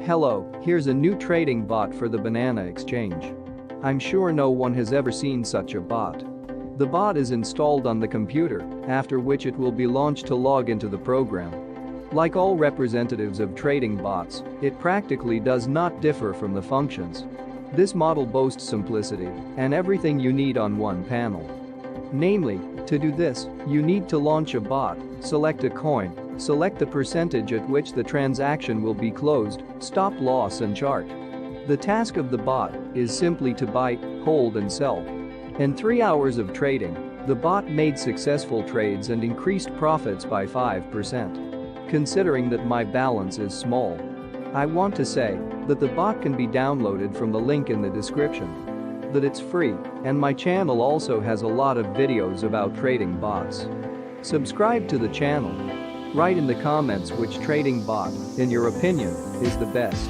Hello, here's a new trading bot for the banana exchange. I'm sure no one has ever seen such a bot. The bot is installed on the computer, after which it will be launched to log into the program. Like all representatives of trading bots, it practically does not differ from the functions. This model boasts simplicity and everything you need on one panel. Namely, to do this, you need to launch a bot, select a coin, select the percentage at which the transaction will be closed, stop loss and chart. The task of the bot is simply to buy, hold and sell. In 3 hours of trading, the bot made successful trades and increased profits by 5%. Considering that my balance is small, I want to say that the bot can be downloaded from the link in the description. That it's free, and my channel also has a lot of videos about trading bots. Subscribe to the channel. Write in the comments which trading bot, in your opinion, is the best.